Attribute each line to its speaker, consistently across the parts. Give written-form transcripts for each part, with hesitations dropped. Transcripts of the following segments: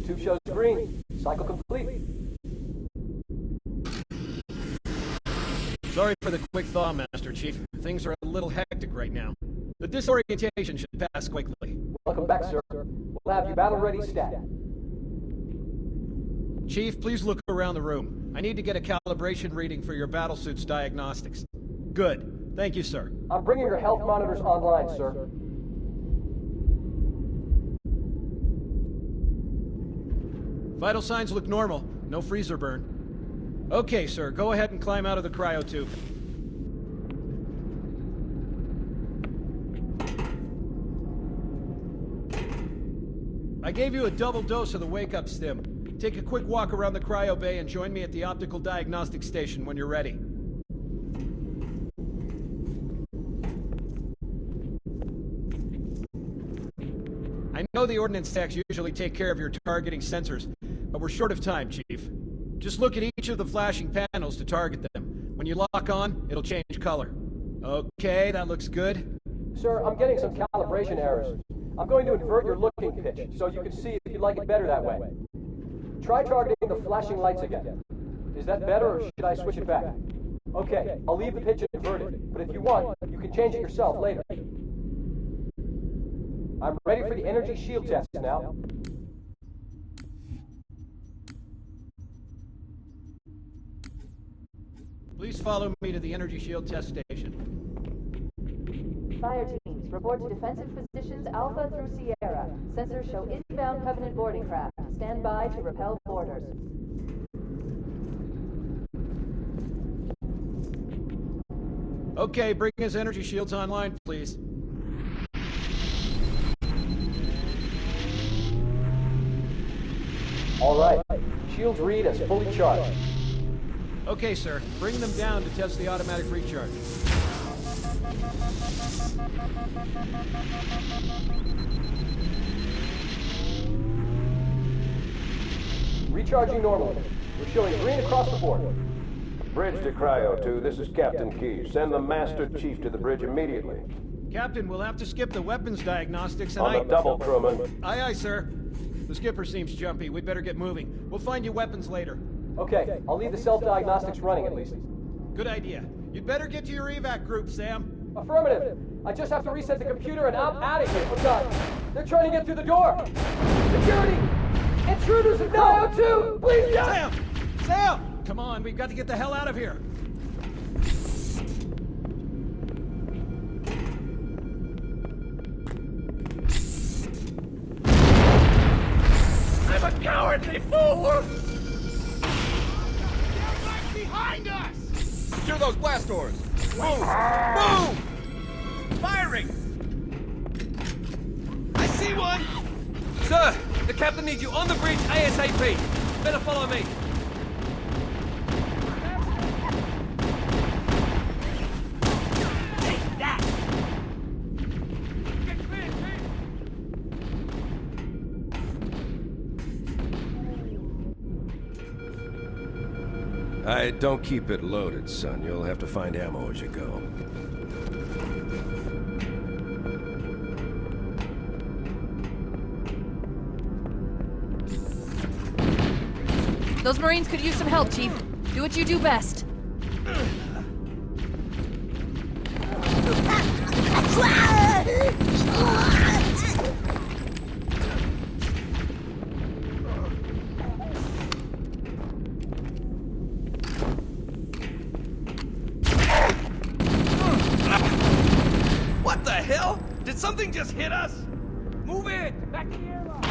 Speaker 1: Tube shows green. Cycle complete.
Speaker 2: Sorry for the quick thaw, Master Chief. Things are a little hectic right now. The disorientation should pass quickly.
Speaker 1: Welcome back, sir. We'll have you battle-ready stat.
Speaker 2: Chief, please look around the room. I need to get a calibration reading for your battlesuit's diagnostics. Good. Thank you, sir.
Speaker 1: I'm bringing your health monitors online, sir.
Speaker 2: Vital signs look normal. No freezer burn. Okay, sir. Go ahead and climb out of the cryo tube. I gave you a double dose of the wake-up stim. Take a quick walk around the cryo bay and join me at the optical diagnostic station when you're ready. I know the ordnance techs usually take care of your targeting sensors, but we're short of time, Chief. Just look at each of the flashing panels to target them. When you lock on, it'll change color. Okay, that looks good.
Speaker 1: Sir, I'm getting some calibration errors. I'm going to invert your looking pitch, so you can see if you like it better that way. Try targeting the flashing lights again. Is that better, or should I switch it back? Okay, I'll leave the pitch inverted, but if you want, you can change it yourself later. I'm ready for the energy shield test now.
Speaker 2: Please follow me to the energy shield test station.
Speaker 3: Fire teams, report to defensive positions Alpha through Sierra. Sensors show inbound Covenant boarding craft. Stand by to repel boarders.
Speaker 2: Okay, bring his energy shields online, please.
Speaker 1: All right. Shields read as fully charged.
Speaker 2: Okay, sir. Bring them down to test the automatic recharge.
Speaker 1: Recharging normally. We're showing green across the board.
Speaker 4: Bridge to Cryo 2, this is Captain Key. Send the Master Chief to the bridge immediately.
Speaker 2: Captain, we'll have to skip the weapons diagnostics and
Speaker 4: On the double, crewman.
Speaker 2: Aye, aye, sir. The skipper seems jumpy. We'd better get moving. We'll find you weapons later.
Speaker 1: Okay, I'll leave the self-diagnostics running at least.
Speaker 2: Good idea. You'd better get to your evac group, Sam.
Speaker 1: Affirmative. I just have to reset the computer and I'm out of here. Oh God, they're trying to get through the door. Security! Intruders in Cryo 2! Please, God!
Speaker 2: Sam! Sam! Come on, we've got to get the hell out of here.
Speaker 5: I'm a cowardly fool! They're right behind us!
Speaker 6: Secure those blast doors!
Speaker 5: Move! Move! Firing! I see one!
Speaker 7: Sir, the captain needs you on the bridge ASAP. Better follow me.
Speaker 5: Take that!
Speaker 4: Don't keep it loaded, son. You'll have to find ammo as you go.
Speaker 3: Those Marines could use some help, Chief. Do what you do best.
Speaker 5: What the hell? Did something just hit us? Move it! Back to the airlock!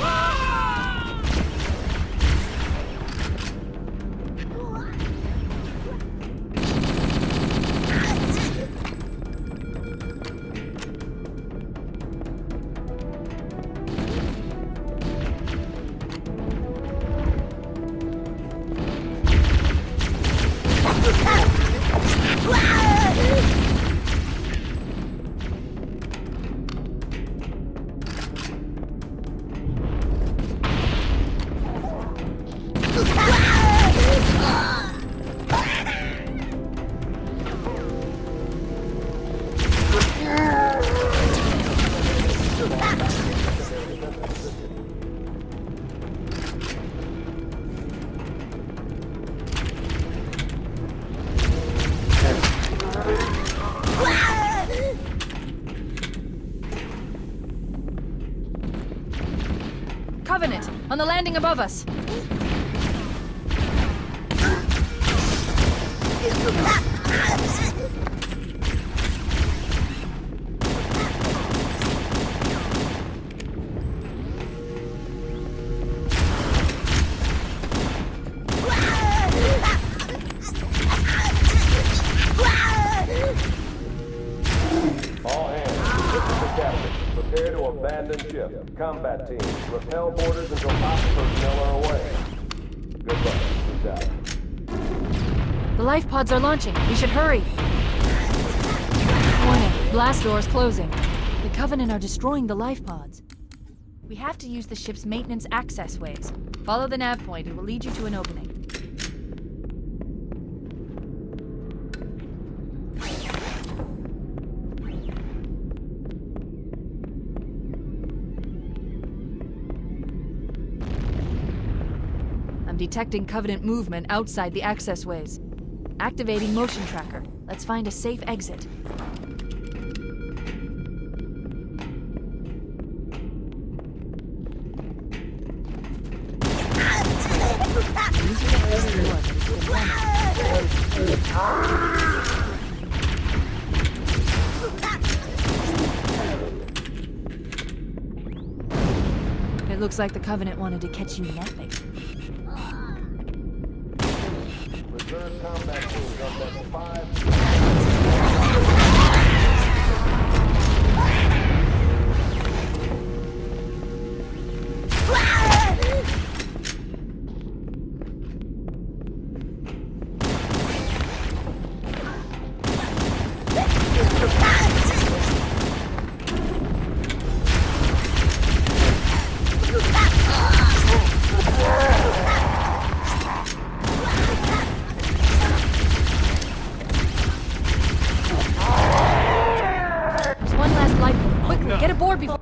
Speaker 8: On the landing above us.
Speaker 4: All hands, this is the captain. Prepare to abandon ship. Combat teams, repel borders until op personnel are away. Good luck. Peace out.
Speaker 8: The life pods are launching. We should hurry. Warning, blast doors closing. The Covenant are destroying the life pods. We have to use the ship's maintenance access ways. Follow the nav point. It will lead you to an opening. I'm detecting Covenant movement outside the access ways. Activating motion tracker. Let's find a safe exit. It looks like the Covenant wanted to catch you napping.
Speaker 4: Reserve combat teams up at 5.
Speaker 8: There's one last lifeboat. Quickly, get aboard before...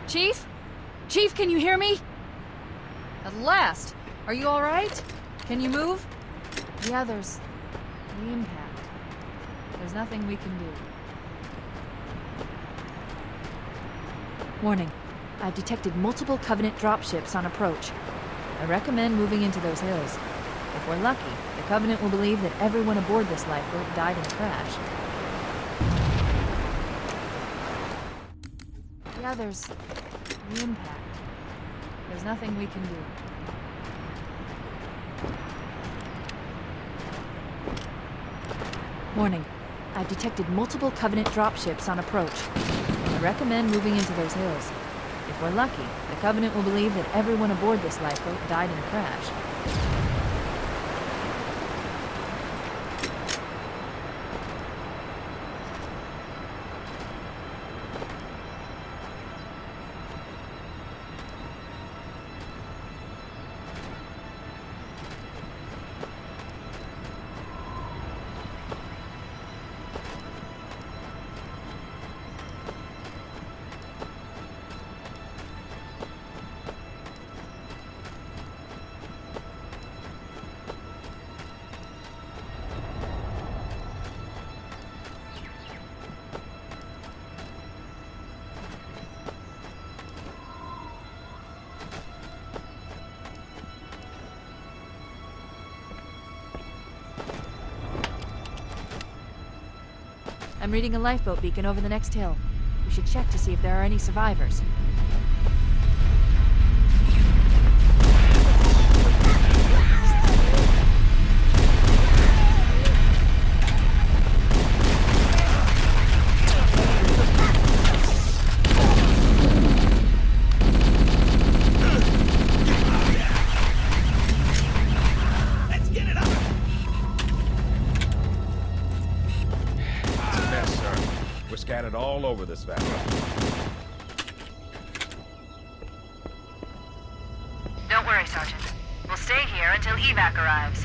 Speaker 8: Chief? Chief, can you hear me? At last! Are you alright? Can you move? The others... the impact. There's nothing we can do. Warning. I've detected multiple Covenant dropships on approach. I recommend moving into those hills. If we're lucky, the Covenant will believe that everyone aboard this lifeboat died in the crash. The others... the impact. There's nothing we can do. Warning. I've detected multiple Covenant dropships on approach. I recommend moving into those hills. If we're lucky, the Covenant will believe that everyone aboard this lifeboat died in the crash. I'm reading a lifeboat beacon over the next hill. We should check to see if there are any survivors.
Speaker 6: Scattered all over this valley.
Speaker 9: Don't worry, Sergeant. We'll stay here until evac arrives.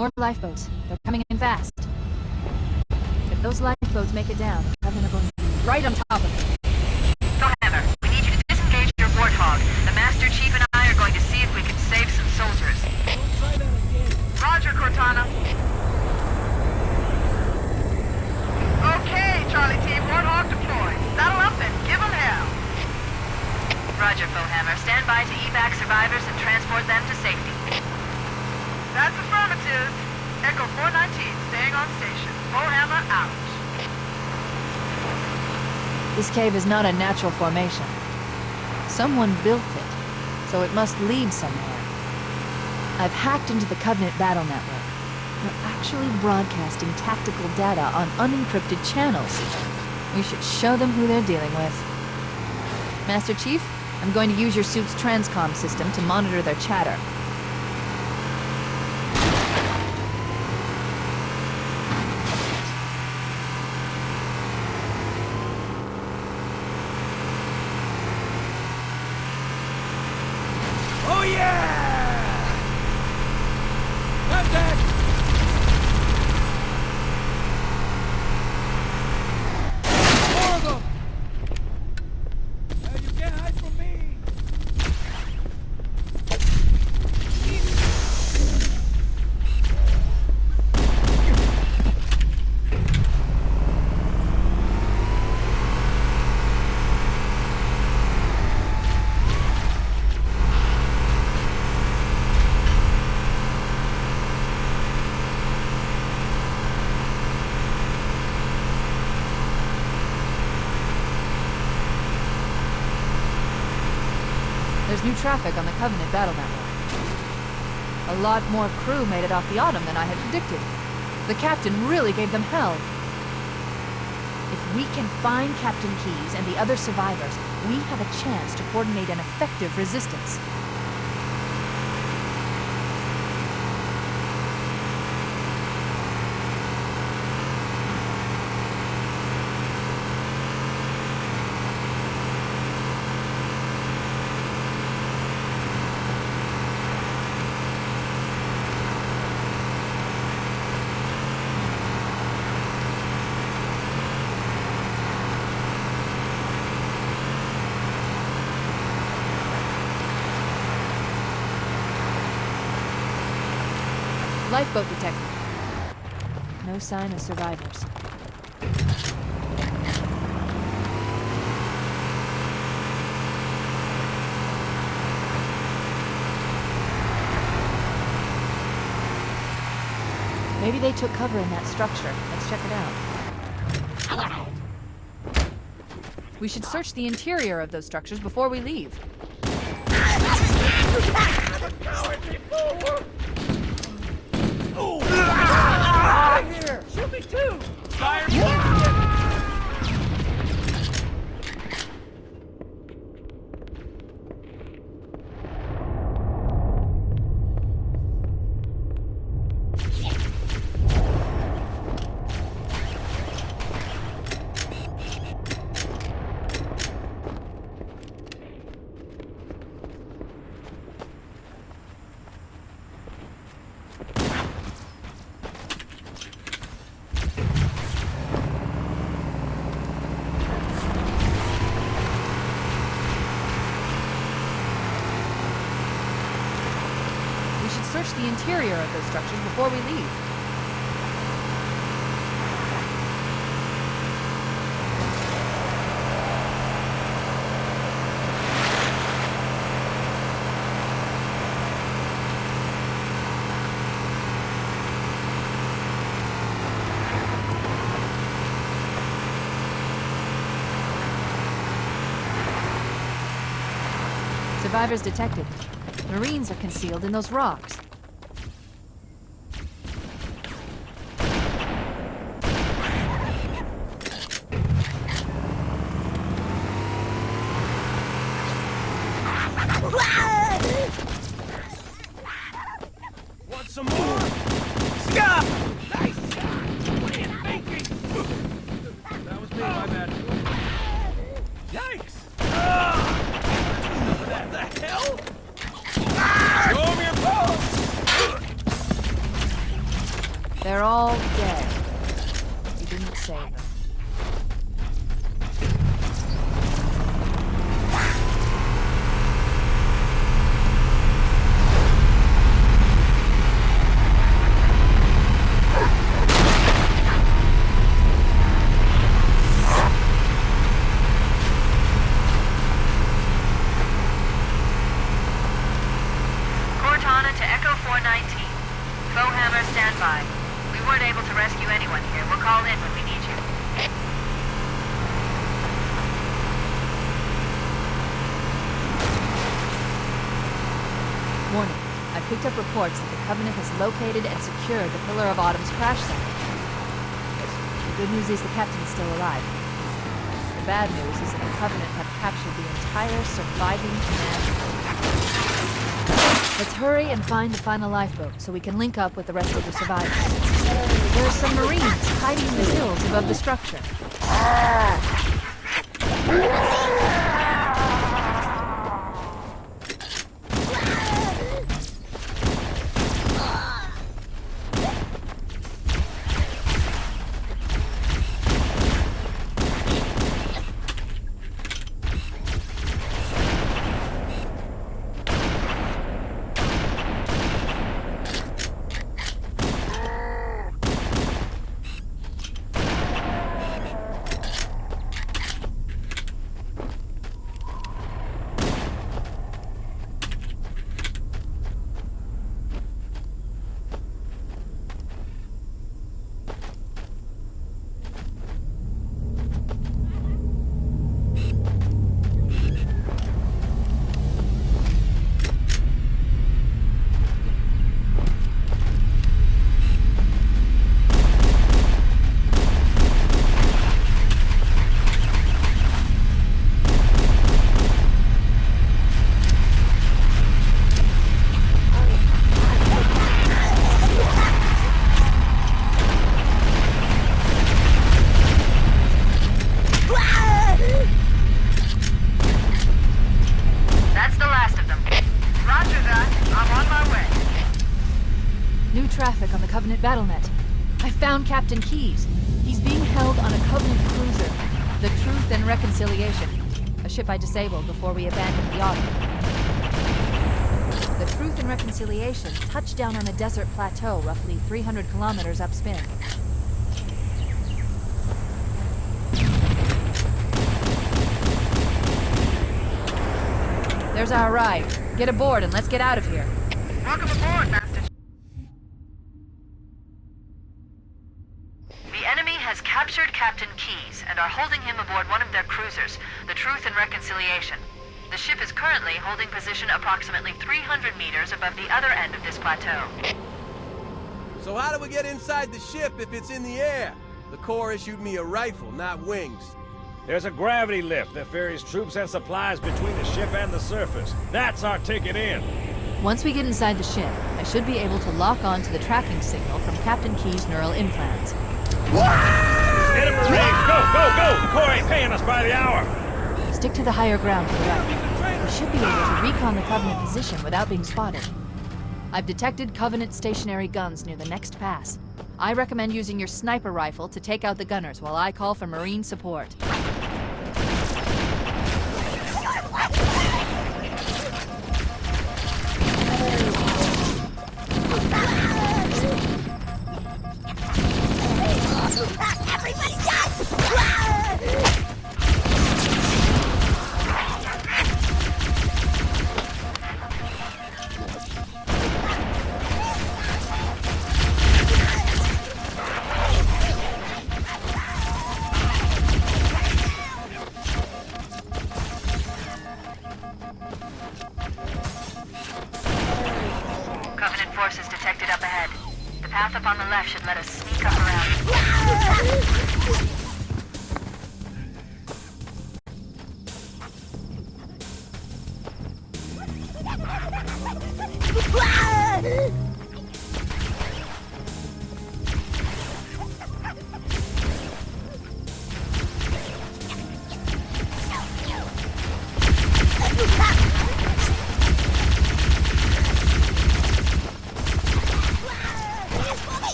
Speaker 8: More lifeboats. They're coming in fast. If those lifeboats make it down, the Covenant are going to be right on top of it.
Speaker 9: Hammer, we need you to disengage your warthog. The Master Chief and I are going to see if we can save some soldiers.
Speaker 5: Don't try that again.
Speaker 9: Roger, Cortana. Okay, Charlie Team, Warthog deployed. Saddle up and give them hell. Roger, Hammer. Stand by to evac survivors and transport them to safety. That's affirmative. Echo 419, staying on station. Hammer out.
Speaker 8: This cave is not a natural formation. Someone built it, so it must lead somewhere. I've hacked into the Covenant battle network. They're actually broadcasting tactical data on unencrypted channels. We should show them who they're dealing with. Master Chief, I'm going to use your suit's transcom system to monitor their chatter.
Speaker 5: Oh yeah! Contact! More of them! Now you can't hide from me!
Speaker 8: There's new traffic on the Covenant battle network. A lot more crew made it off the Autumn than I had predicted. The captain really gave them hell. If we can find Captain Keyes and the other survivors, we have a chance to coordinate an effective resistance. Lifeboat detected. No sign of survivors. Maybe they took cover in that structure. Let's check it out. We should search the interior of those structures before we leave.
Speaker 5: Here! Shoot me too! Fire!
Speaker 8: Search the interior of those structures before we leave. Survivors detected. Marines are concealed in those rocks.
Speaker 5: Want some more? Stop! Nice shot! What are you thinking? That was me, my bad. Yikes! What the hell? Show me your phone!
Speaker 8: They're all dead. You didn't save them.
Speaker 9: Cortana to Echo 419. Bowhammer, stand by. We weren't able to rescue anyone here. We'll call in when we need you.
Speaker 3: Warning. I picked up reports that the Covenant has located and secured the Pillar of Autumn's crash site. The good news is the captain is still alive. The bad news is that the Covenant have captured the entire surviving command. Let's hurry and find the final lifeboat so we can link up with the rest of the survivors. There are some Marines hiding in the hills above the structure. Traffic on the Covenant BattleNet. I found Captain Keyes. He's being held on a Covenant cruiser, the Truth and Reconciliation, a ship I disabled before we abandoned the Autumn. The Truth and Reconciliation touched down on a desert plateau roughly 300 kilometers upspin. There's our ride. Get aboard and let's get out of here.
Speaker 9: Welcome aboard, Master. The enemy has captured Captain Keyes and are holding him aboard one of their cruisers, the Truth and Reconciliation. The ship is currently holding position approximately 300 meters above the other end of this plateau.
Speaker 7: So how do we get inside the ship if it's in the air? The Corps issued me a rifle, not wings.
Speaker 6: There's a gravity lift that ferries troops and supplies between the ship and the surface. That's our ticket in.
Speaker 3: Once we get inside the ship, I should be able to lock on to the tracking signal from Captain Keyes' neural implants.
Speaker 6: Get him, Marines! Go, go, go! The Corps ain't paying us by the hour!
Speaker 3: Stick to the higher ground to the right. We should be able to recon the Covenant position without being spotted. I've detected Covenant stationary guns near the next pass. I recommend using your sniper rifle to take out the gunners while I call for Marine support.
Speaker 9: Covenant forces detected up ahead. The path up on the left should let us sneak up around.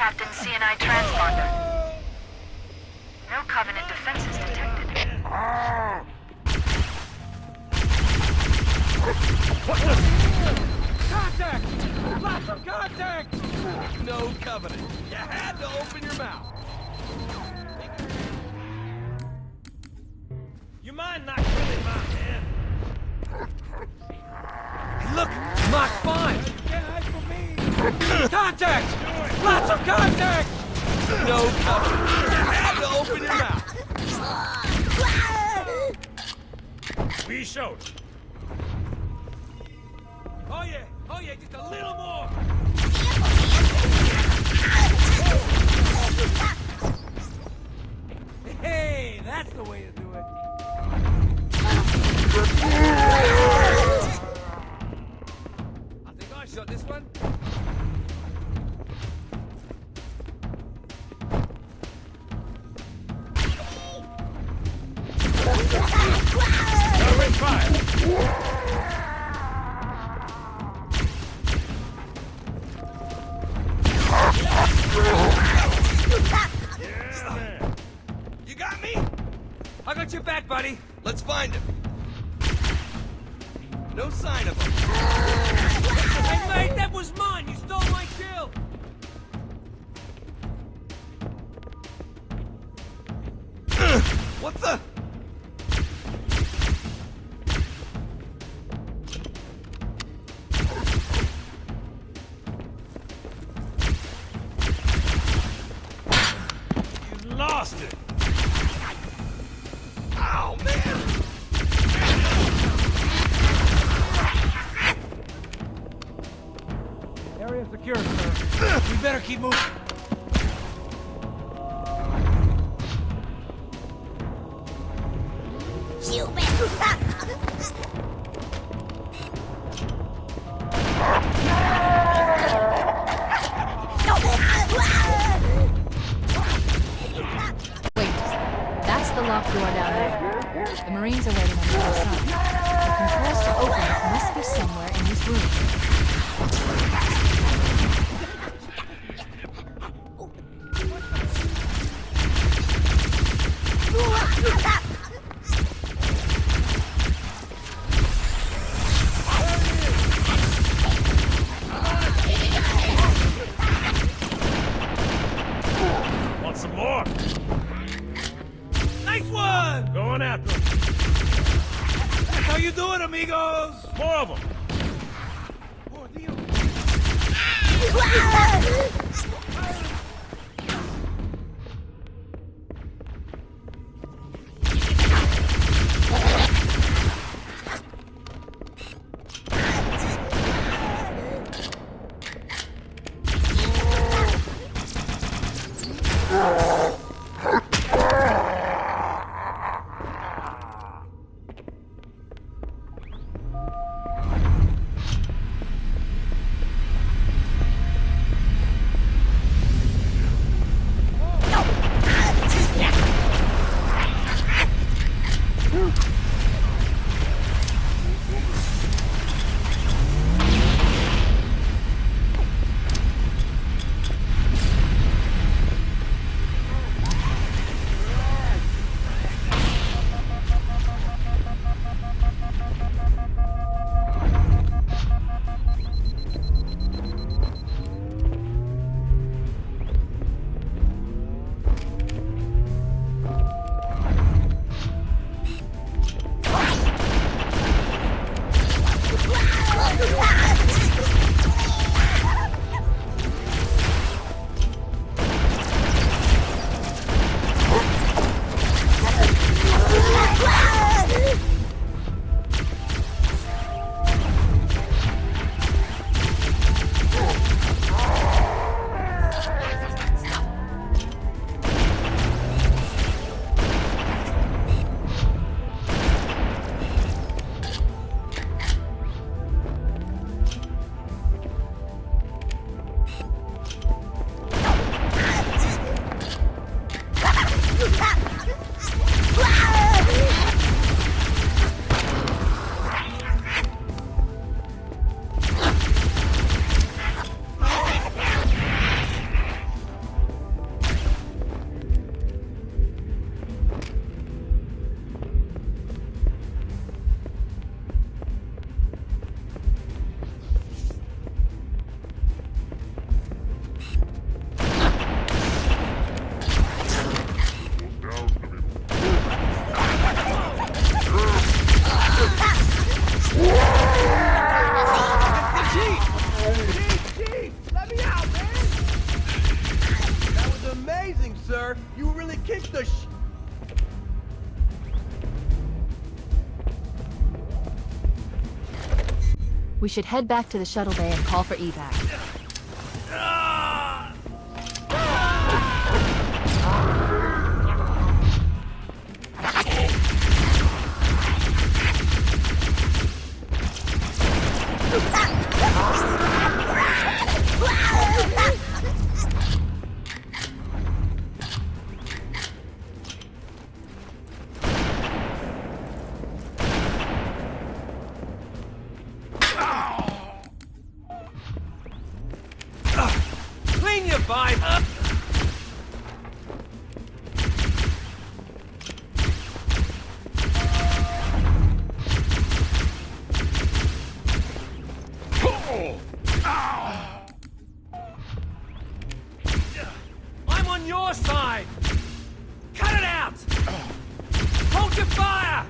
Speaker 9: Captain CNI transponder. No Covenant defenses detected.
Speaker 5: What the? Contact! Lots of contact!
Speaker 7: No Covenant. You had to open your mouth.
Speaker 6: You mind not killing my man?
Speaker 5: Hey, look! Mach 5! Can't hide from me! Contact! Lots of contact!
Speaker 7: No Covenant. You had to open your mouth.
Speaker 6: We showed.
Speaker 5: Oh yeah, just a little more! Hey, that's the way to do it. I think I shot this one.
Speaker 6: Covering fire. Yeah, man.
Speaker 7: You got me?
Speaker 5: I got your back, buddy.
Speaker 7: Let's find him. No sign of him.
Speaker 5: Hey, mate, that was mine. You stole my kill.
Speaker 7: What the?
Speaker 6: You lost it.
Speaker 7: Ow, man!
Speaker 5: Area secure, sir. We better keep moving.
Speaker 3: Wait, that's the locked door down there. The Marines are waiting on the other side. The controls to open it must be somewhere in this room.
Speaker 6: Want some more?
Speaker 5: Nice one!
Speaker 6: Going after him.
Speaker 5: That's how you do it, amigos!
Speaker 6: More of them.
Speaker 3: We should head back to the shuttle bay and call for evac.
Speaker 7: Clean your vibe up! I'm on your side! Cut it out! Hold your fire!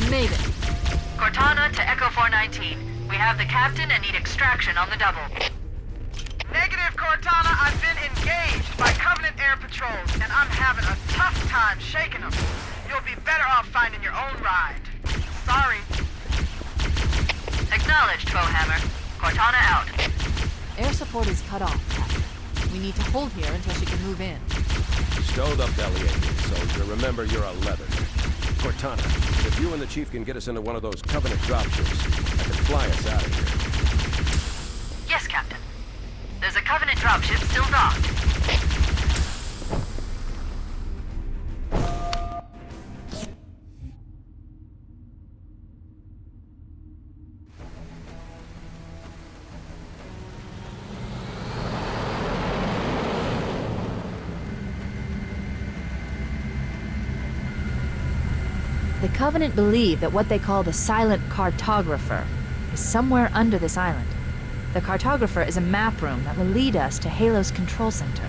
Speaker 3: Made it.
Speaker 9: Cortana to Echo 419. We have the captain and need extraction on the double. Negative, Cortana. I've been engaged by Covenant air patrols, and I'm having a tough time shaking them. You'll be better off finding your own ride. Sorry. Acknowledged, Bowhammer. Cortana out.
Speaker 3: Air support is cut off, Captain. We need to hold here until she can move in.
Speaker 4: Stowed up belly aching, soldier. Remember, you're a leather. Cortana, if you and the Chief can get us into one of those Covenant dropships, I can fly us out of here.
Speaker 9: Yes, Captain. There's a Covenant dropship still docked.
Speaker 3: The Covenant believe that what they call the silent cartographer is somewhere under this island. The cartographer is a map room that will lead us to Halo's control center.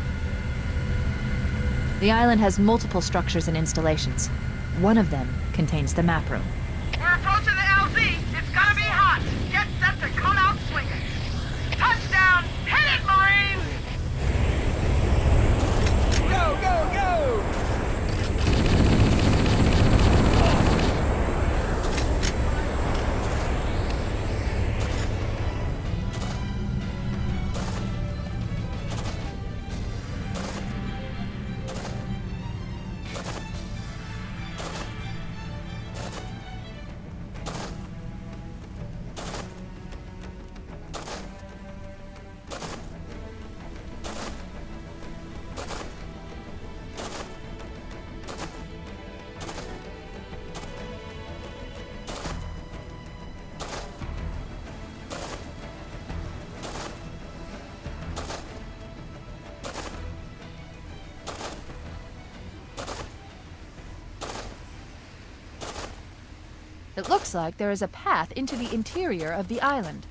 Speaker 3: The island has multiple structures and installations. One of them contains the map room.
Speaker 9: We're approaching the LZ. It's gonna be hot. Get set to come out swinging. Touchdown! Hit it, Marines!
Speaker 7: Go, go, go!
Speaker 3: It looks like there is a path into the interior of the island.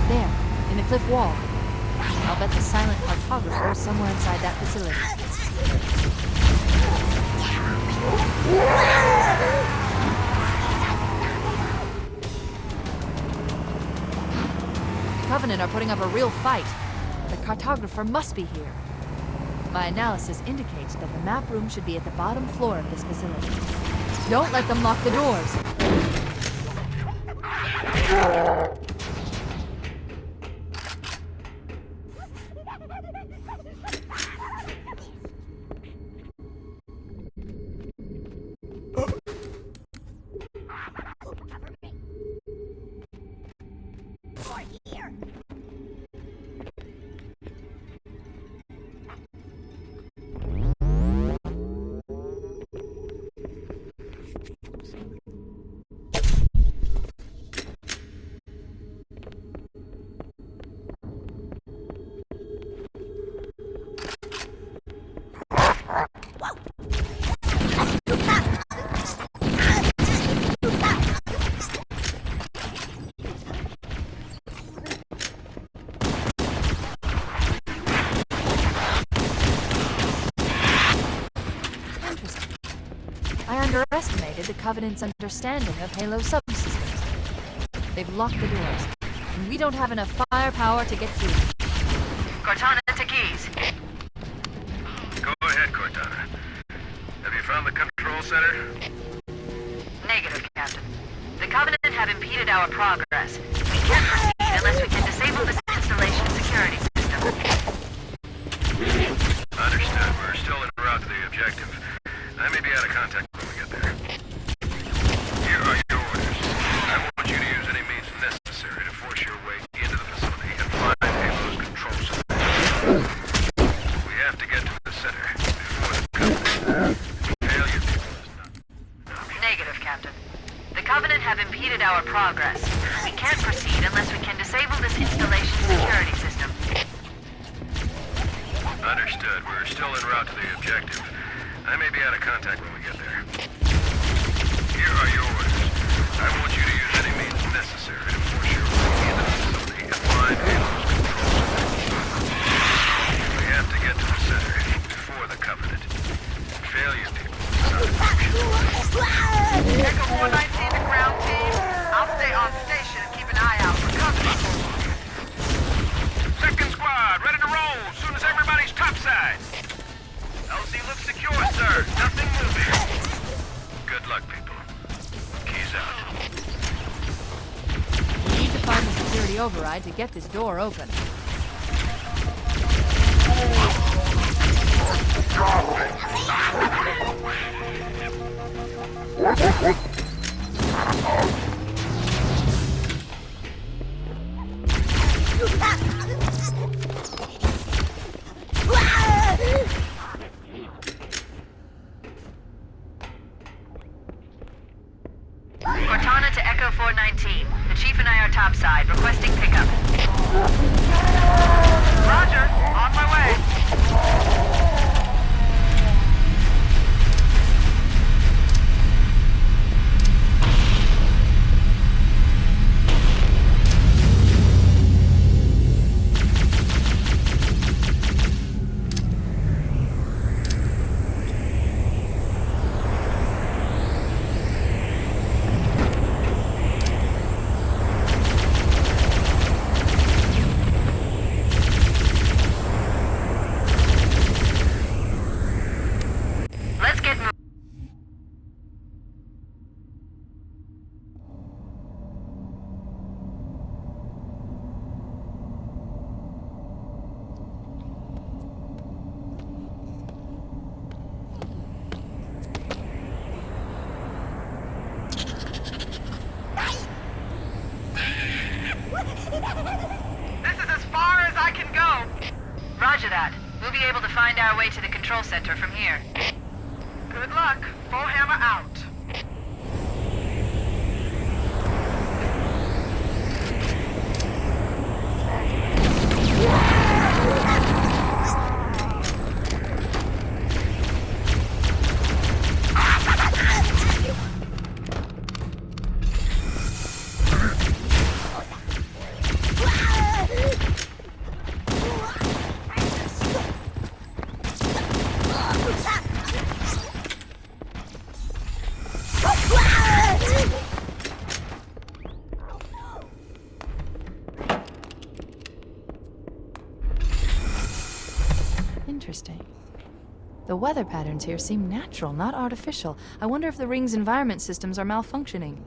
Speaker 3: There, in the cliff wall. I'll bet the silent cartographer is somewhere inside that facility. Covenant are putting up a real fight. The cartographer must be here. My analysis indicates that the map room should be at the bottom floor of this facility. Don't let them lock the doors. I underestimated the Covenant's understanding of Halo subsystems. They've locked the doors, and we don't have enough firepower to get through.
Speaker 9: Cortana to Keys.
Speaker 4: Go ahead, Cortana. Have you found the control center?
Speaker 9: Negative, Captain. The Covenant have impeded our progress. We can't proceed unless we can disable this installation security system.
Speaker 4: Understood. We're still en route to the objective. I may be out of contact when we get there. Here are your orders. I want you to use any means necessary to force your way into the facility and find Halo's control center. We have to get to the center before the Covenant. Failure is not.
Speaker 9: Negative, Captain. The Covenant have impeded our progress. We can't proceed unless we can disable this installation security system.
Speaker 4: Understood. We're still en route to the objective. I may be out of contact when we get there. Here are your orders. I want you to use any means necessary to force your way into the facility and find Halo's control center. We have to get to the center before the Covenant. Failure, people.
Speaker 9: Echo 419 to ground team. I'll stay on station and keep an eye out for Covenant.
Speaker 5: Second squad, ready to roll as soon as everybody's topside. LZ looks secure, sir. Nothing moving.
Speaker 4: Good luck, people. Keys out.
Speaker 3: We need to find the security override to get this door open.
Speaker 9: Cortana to Echo 419. The Chief and I are topside, requesting pickup. Roger, on my way. Let's get moving. This is as far as I can go. Roger that. We'll be able to find our way to the control center from here. Good luck. Bullhammer out.
Speaker 3: Interesting. The weather patterns here seem natural, not artificial. I wonder if the ring's environment systems are malfunctioning,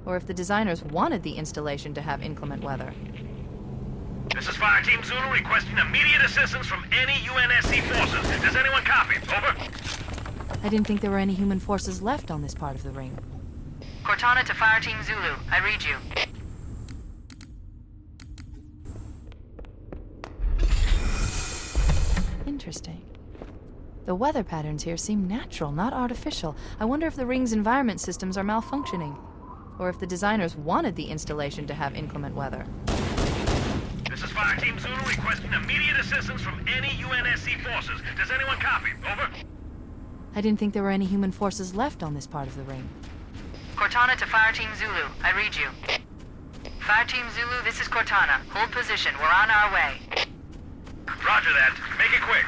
Speaker 3: or if the designers wanted the installation to have inclement weather.
Speaker 5: This is Fire Team Zulu requesting immediate assistance from any UNSC forces. Does anyone copy? Over.
Speaker 3: I didn't think there were any human forces left on this part of the ring.
Speaker 9: Cortana to Fire Team Zulu. I read you.
Speaker 3: Interesting. The weather patterns here seem natural, not artificial. I wonder if the ring's environment systems are malfunctioning, or if the designers wanted the installation to have inclement weather.
Speaker 5: This is Fire Team Zulu requesting immediate assistance from any UNSC forces. Does anyone copy? Over.
Speaker 3: I didn't think there were any human forces left on this part of the ring.
Speaker 9: Cortana to Fire Team Zulu. I read you. Fire Team Zulu, this is Cortana. Hold position. We're on our way.
Speaker 5: Roger that. Make it quick.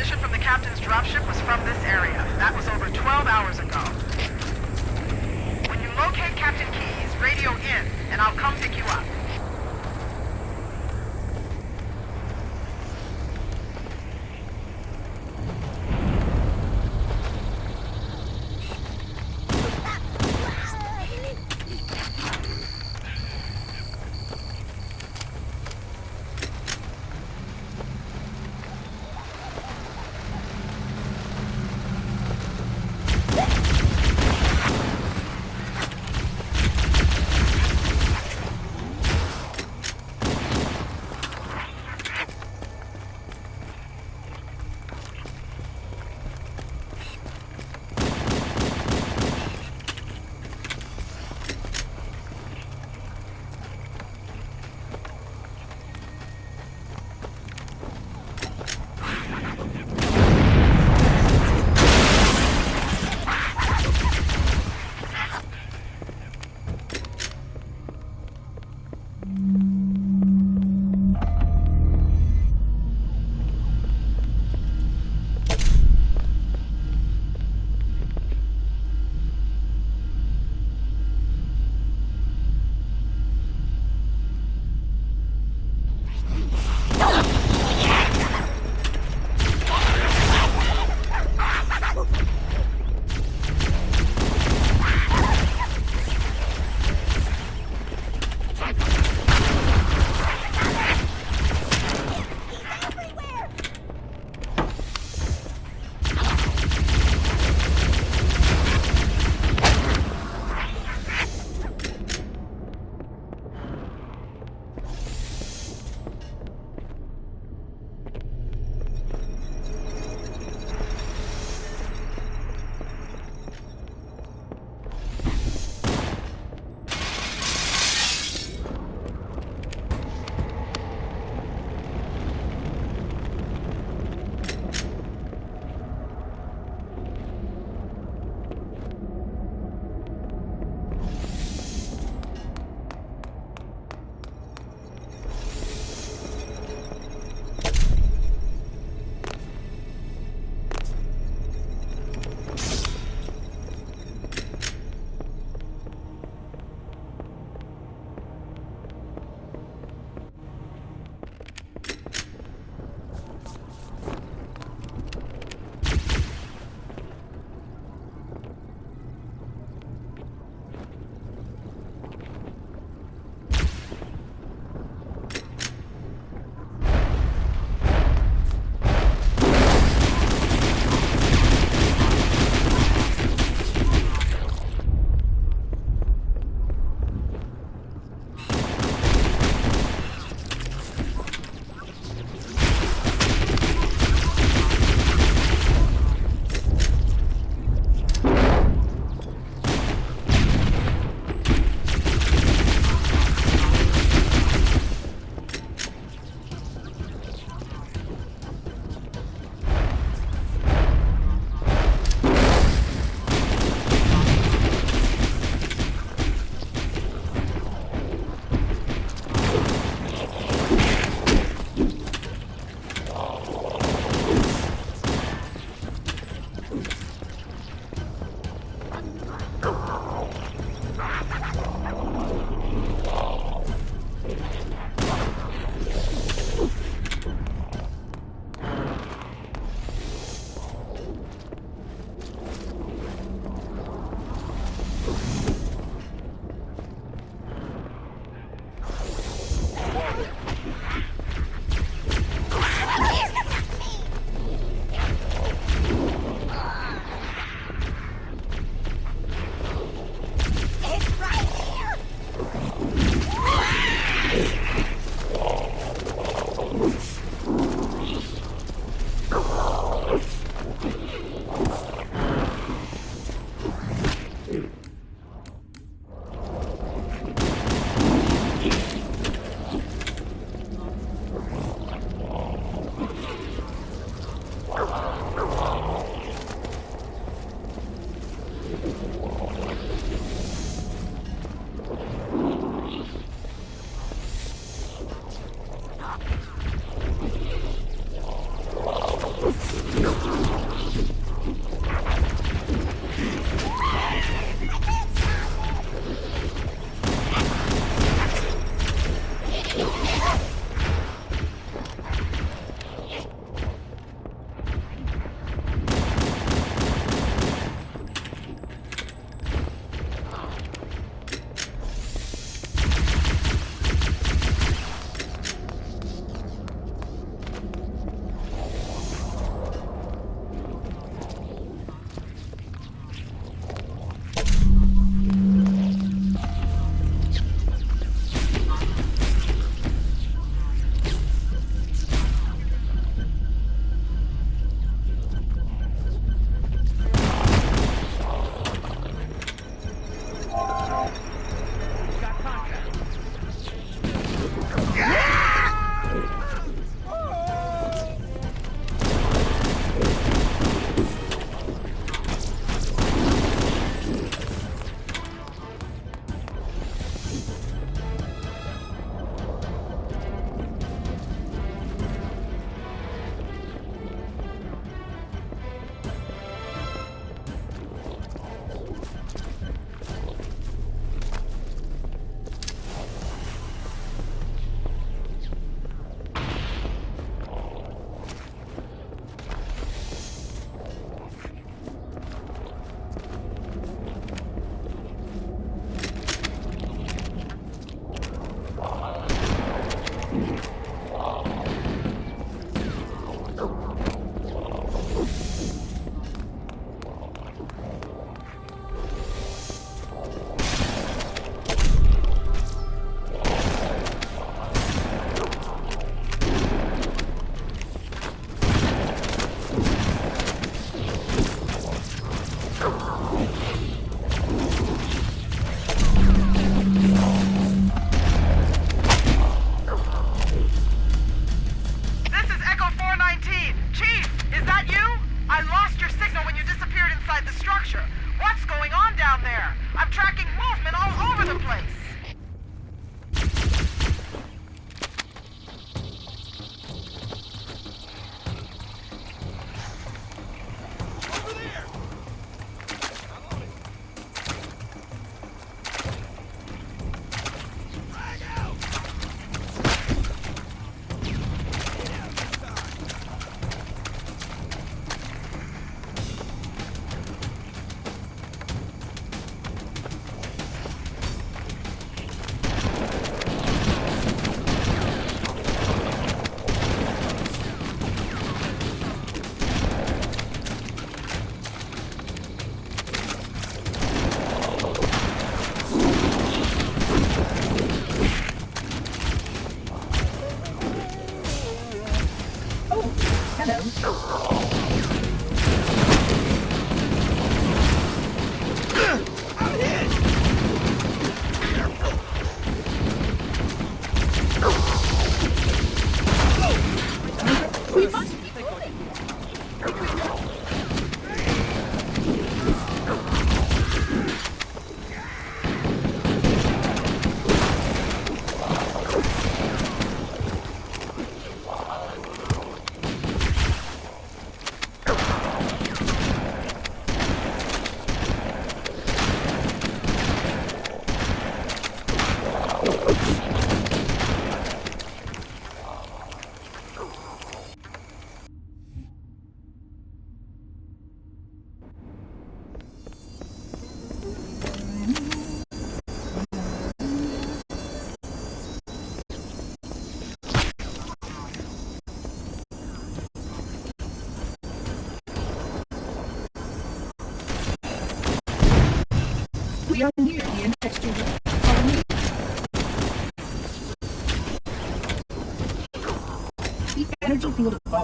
Speaker 9: transmission from the captain's dropship was from this area. That was over 12 hours ago. When you locate Captain Keyes, radio in, and I'll come pick you up.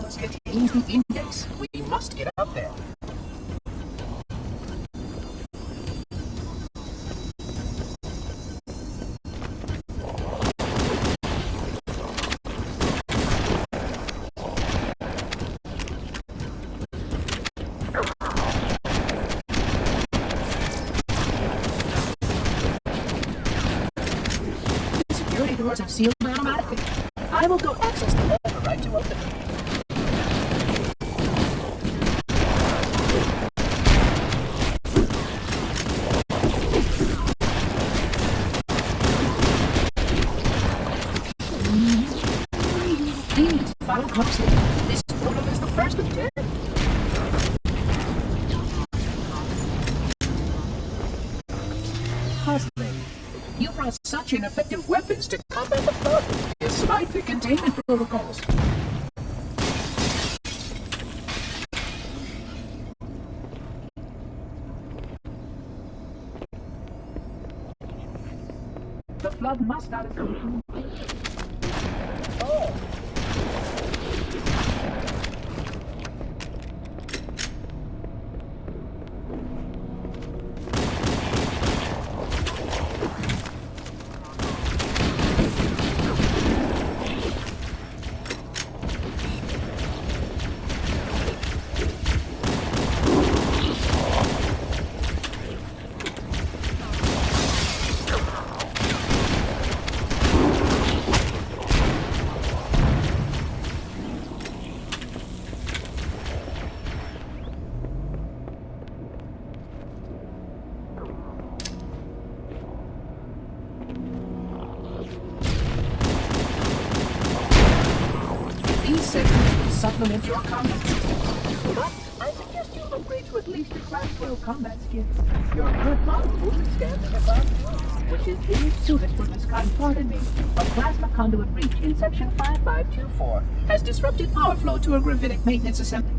Speaker 10: HaloRuns contains the index. We must get up there. The security doors have sealed automatically. I will go access the override to open them. Please follow closely. This portal is the first of 10. Puzzling. You brought such ineffective weapons to combat the flood, despite the containment protocols. The flood must not have come. Oh. These segments will supplement your combat skills. But I suggest you upgrade to at least a Class 12 combat skill. Your current model movement stands at a Class 2, which is ill-suited for this kind. Pardon me. A plasma conduit breach in Section 5524 has disrupted power flow to a gravitic maintenance assembly.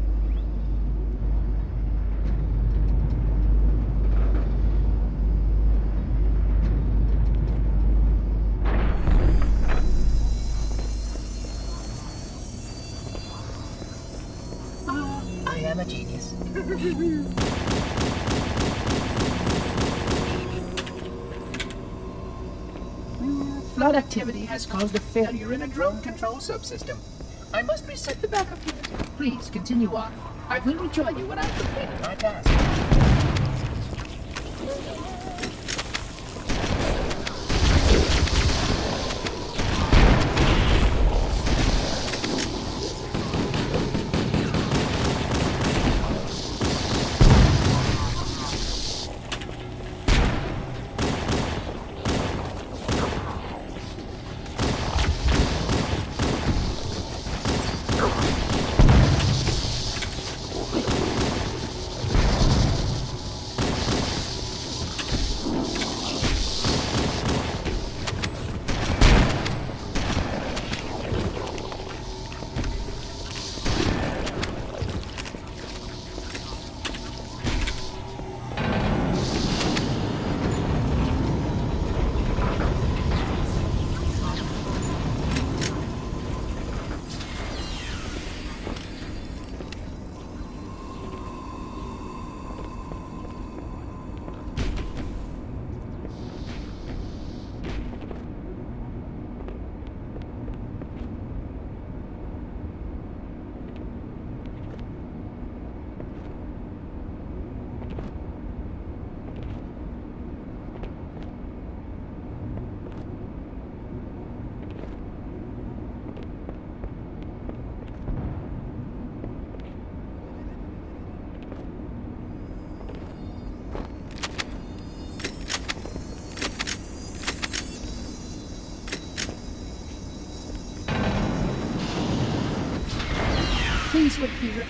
Speaker 10: I am a genius. Flood activity has caused a failure in a drone control subsystem. I must reset the backup unit. Please continue on. I will rejoin you when I've completed my task. Please wait here.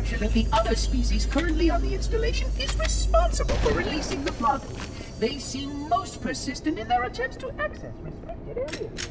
Speaker 10: exception of the other species currently on the installation, is responsible for releasing the flood. They seem most persistent in their attempts to access restricted areas.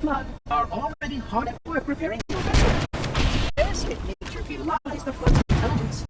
Speaker 10: flood are already hard at work repairing your vessel. Yes, it nature belies the flood's intelligence.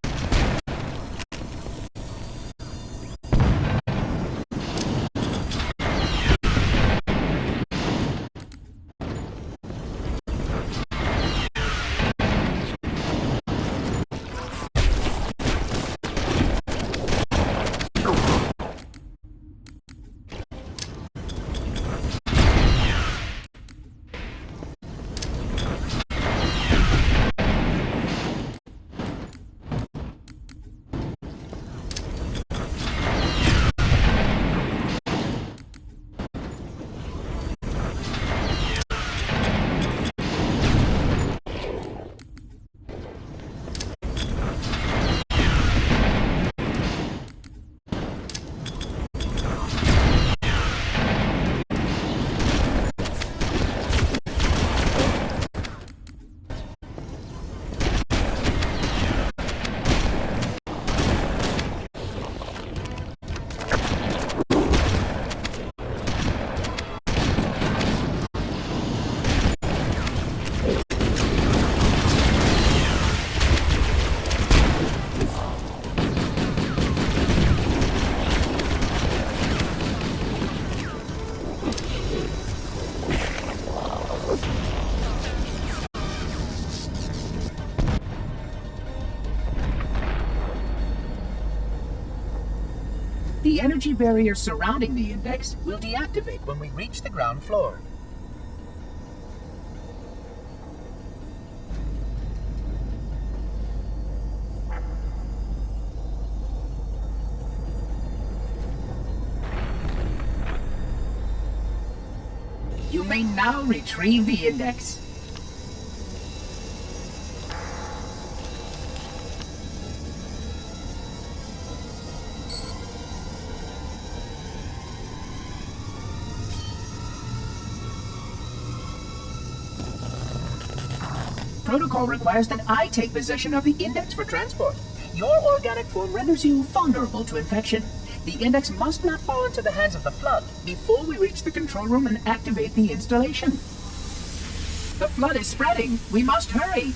Speaker 10: The energy barrier surrounding the index will deactivate when we reach the ground floor. You may now retrieve the index. Protocol requires that I take possession of the index for transport. Your organic form renders you vulnerable to infection. The index must not fall into the hands of the flood before we reach the control room and activate the installation. The flood is spreading. We must hurry.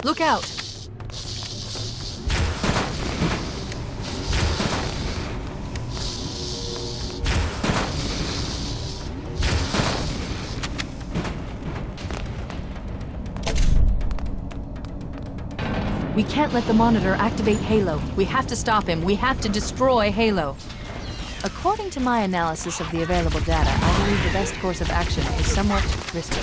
Speaker 3: Look out! We can't let the monitor activate Halo. We have to stop him. We have to destroy Halo. According to my analysis of the available data, I believe the best course of action is somewhat risky.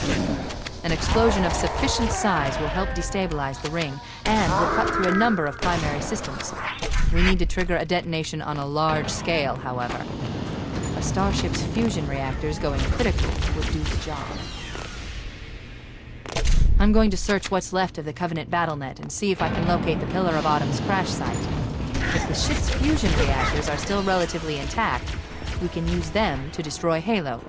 Speaker 3: An explosion of sufficient size will help destabilize the ring, and will cut through a number of primary systems. We need to trigger a detonation on a large scale, however. A starship's fusion reactors going critical would do the job. I'm going to search what's left of the Covenant BattleNet and see if I can locate the Pillar of Autumn's crash site. If the ship's fusion reactors are still relatively intact, we can use them to destroy Halo.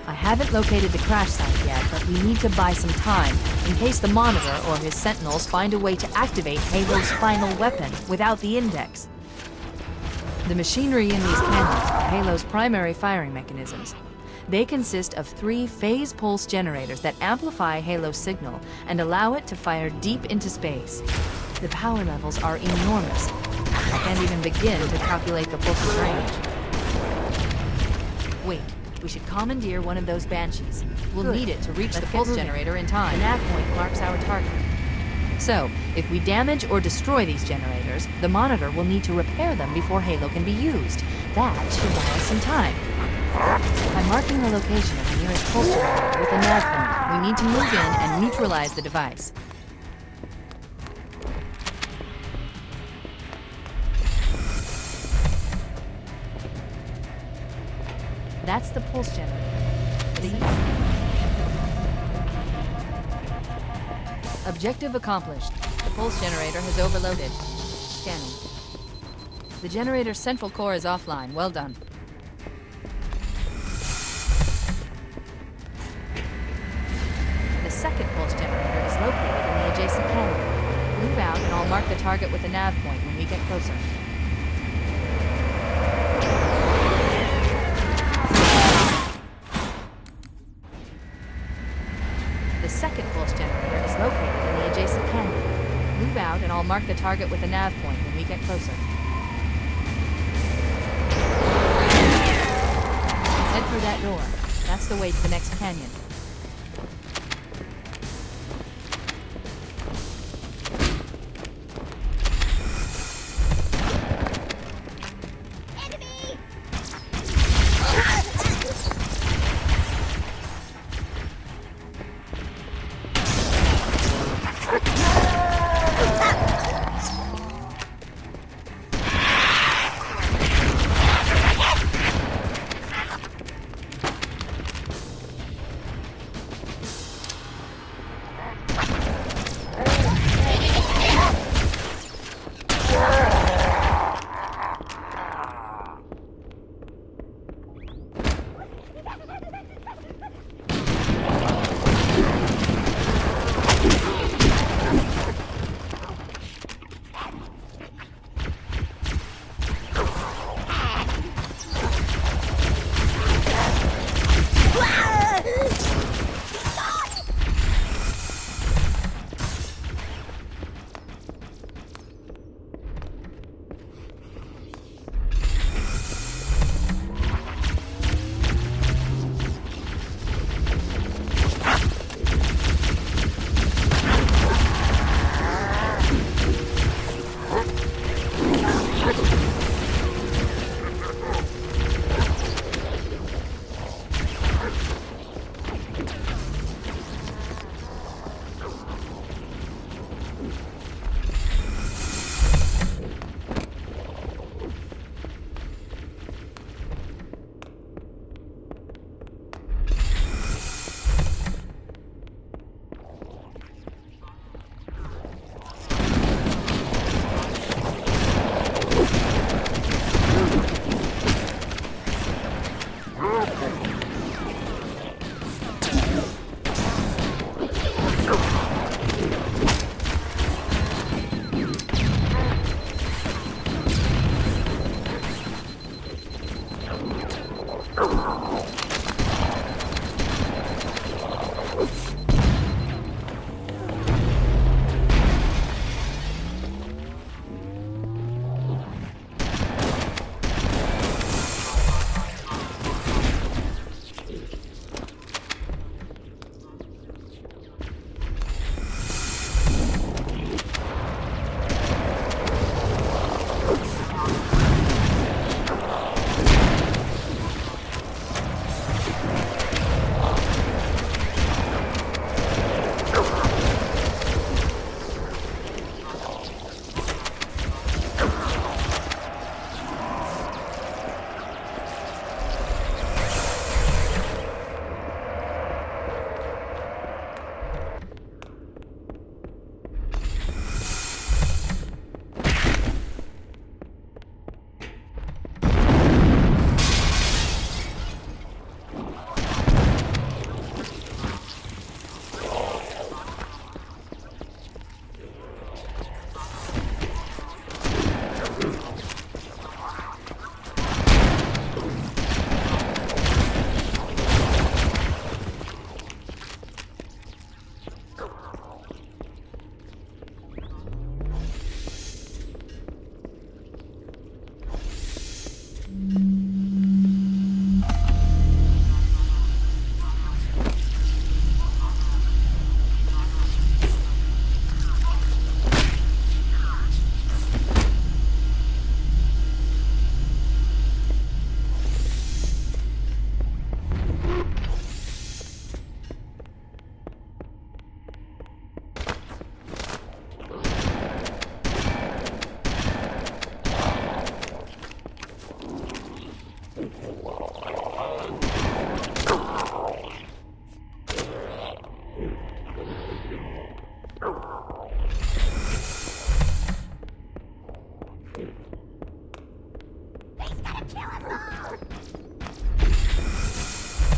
Speaker 3: I haven't located the crash site yet, but we need to buy some time in case the Monitor or his Sentinels find a way to activate Halo's final weapon without the index. The machinery in these cannons are Halo's primary firing mechanisms. They consist of 3 phase pulse generators that amplify Halo's signal and allow it to fire deep into space. The power levels are enormous. I can't even begin to calculate the pulse's range. Wait, we should commandeer one of those Banshees. We'll need it to reach the pulse generator in time. The nav point marks our target. So, if we damage or destroy these generators, the Monitor will need to repair them before Halo can be used. That should buy us some time. By marking the location of the nearest pulse generator with a nav point, we need to move in and neutralize the device. That's the pulse generator. Objective accomplished. The pulse generator has overloaded. Scanning. The generator's central core is offline. Well done. The second pulse generator is located in the adjacent cannon. Move out and I'll mark target with a nav point when we get closer. The second pulse generator is located in the adjacent canyon. Move out and I'll mark the target with a nav point when we get closer. Head for that door. That's the way to the next canyon.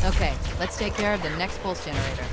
Speaker 3: Okay, let's take care of the next pulse generator.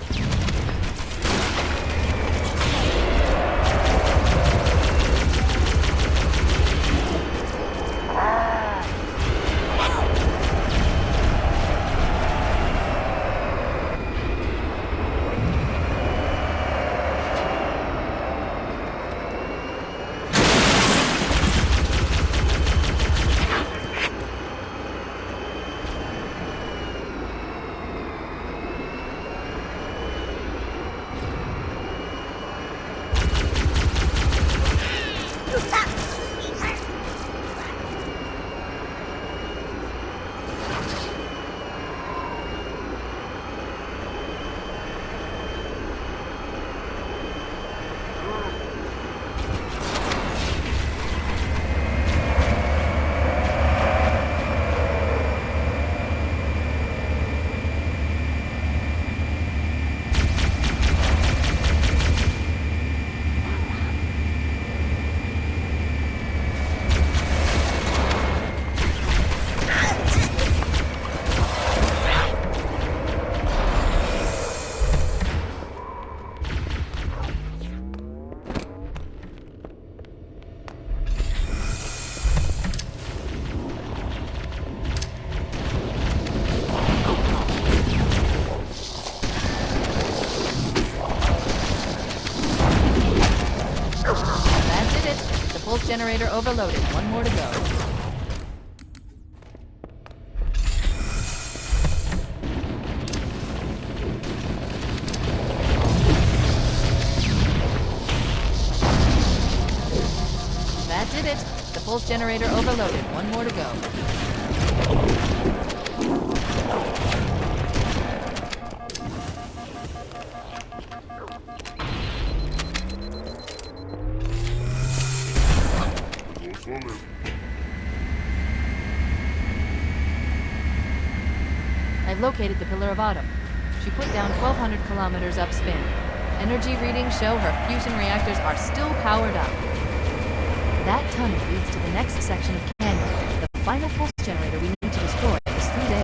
Speaker 3: generator overloaded. One more to go. That did it. The pulse generator overloaded. One more to go. I've located the Pillar of Autumn. She put down 1,200 kilometers upspin. Energy readings show her fusion reactors are still powered up. That tunnel leads to the next section of canyon. The final pulse generator we need to destroy is through there.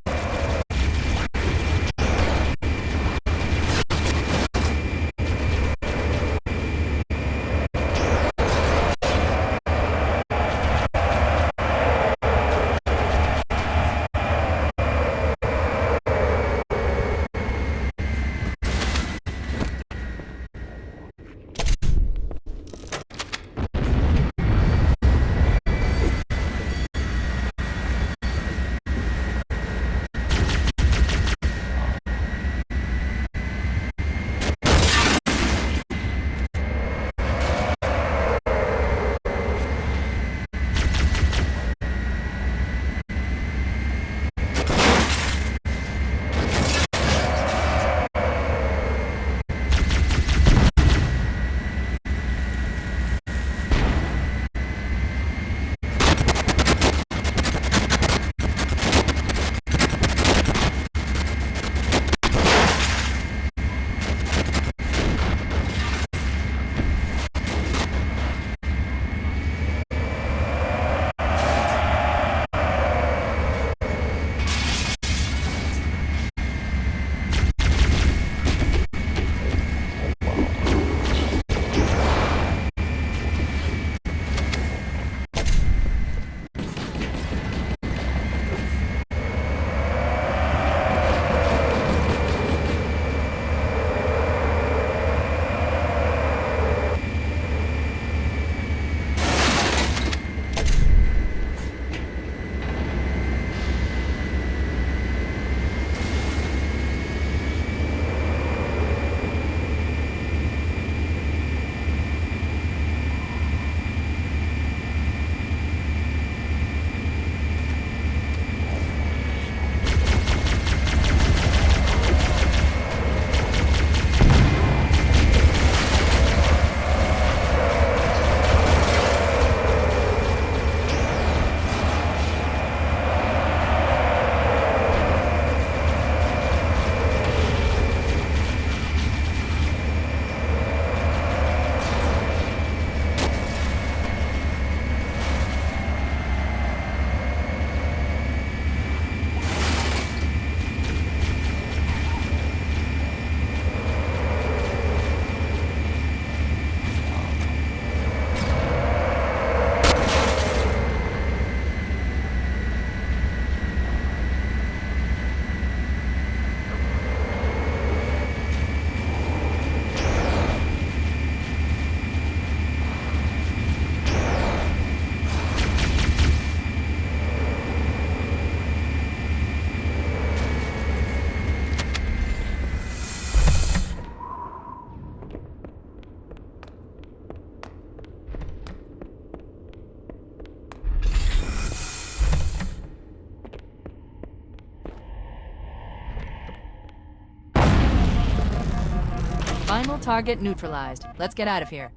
Speaker 3: Final target neutralized. Let's get out of here.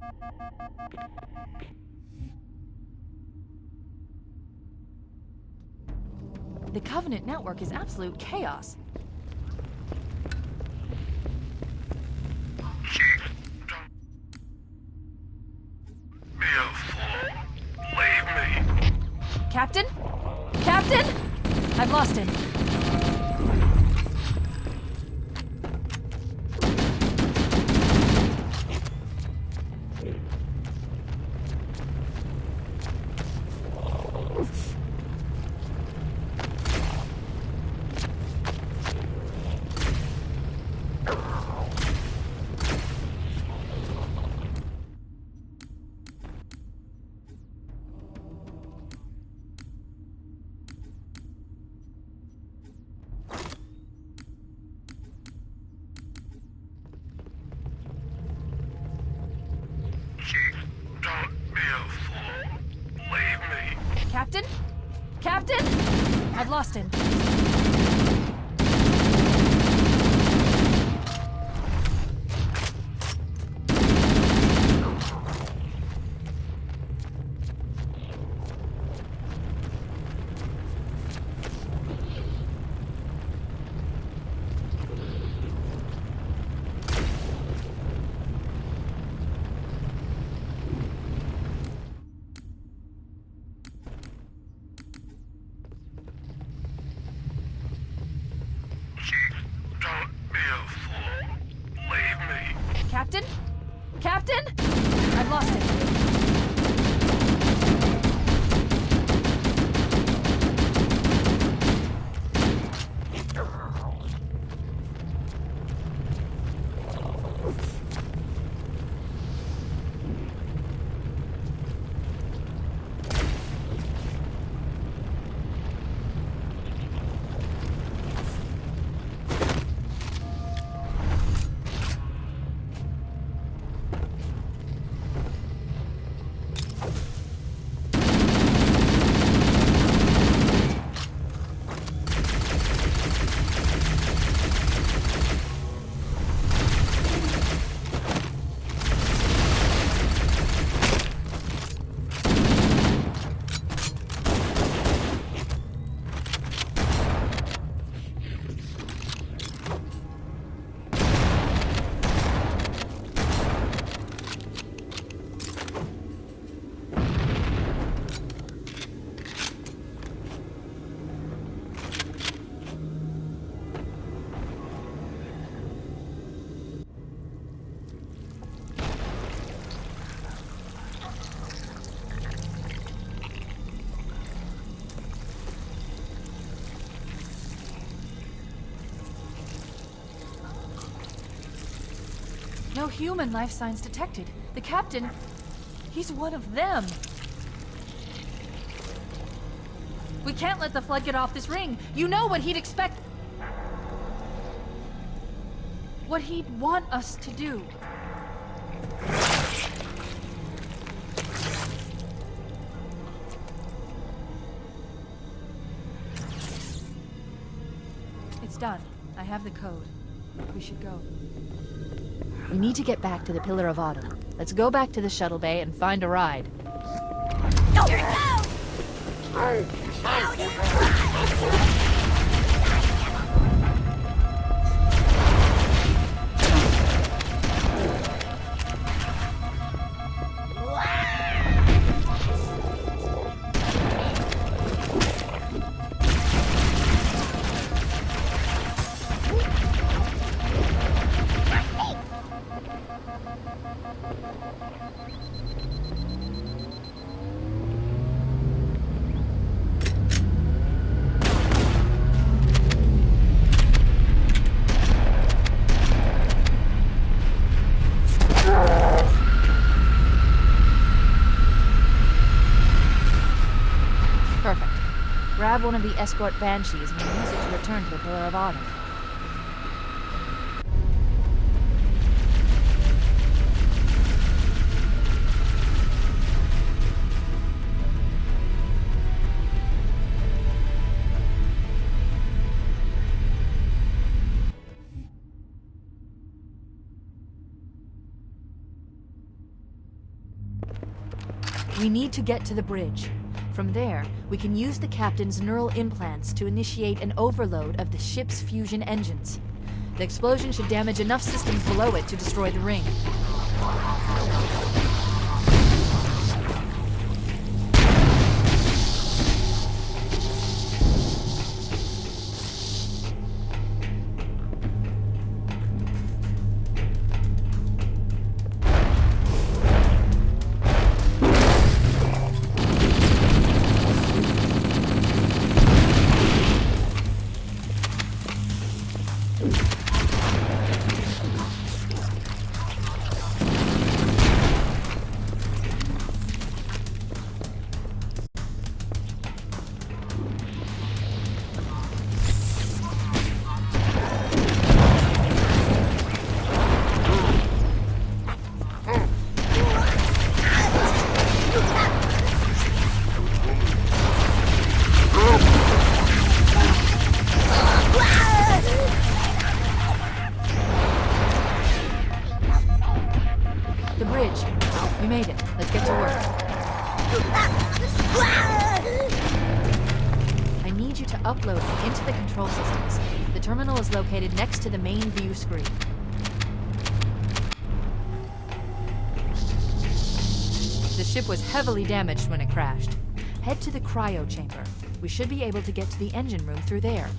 Speaker 3: The Covenant network is absolute chaos.
Speaker 4: Chief, don't be a fool. Leave me.
Speaker 3: Captain? Captain? I've lost him. I've lost him. Captain? Captain? I've lost him. No human life signs detected. The captain, he's one of them. We can't let the flood get off this ring. You know what he'd expect. What he'd want us to do. It's done. I have the code. We should go. We need to get back to the Pillar of Autumn. Let's go back to the shuttle bay and find a ride. Here it goes! Perfect. Grab one of the escort banshees and we'll use it to return to the Pillar of Autumn. We need to get to the bridge. From there, we can use the captain's neural implants to initiate an overload of the ship's fusion engines. The explosion should damage enough systems below it to destroy the ring. bridge. We made it. Let's get to work. I need you to upload me into the control systems. The terminal is located next to the main view screen. The ship was heavily damaged when it crashed. Head to the cryo chamber. We should be able to get to the engine room through there.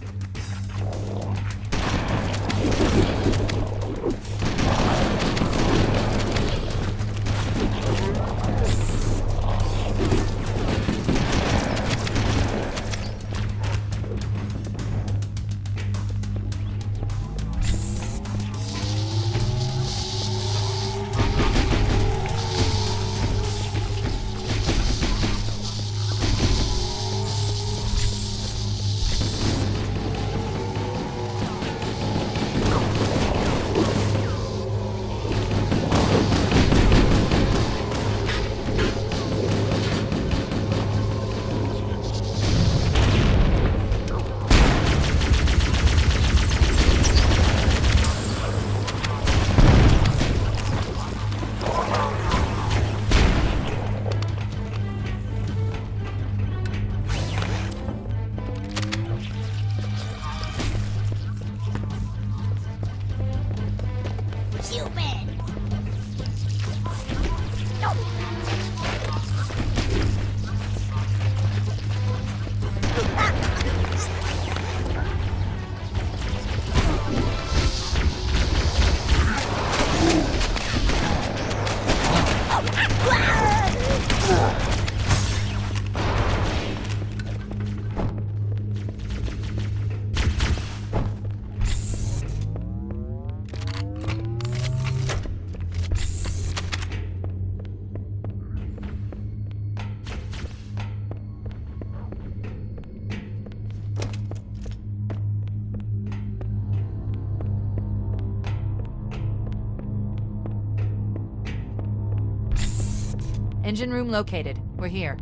Speaker 3: Engine room located. We're here.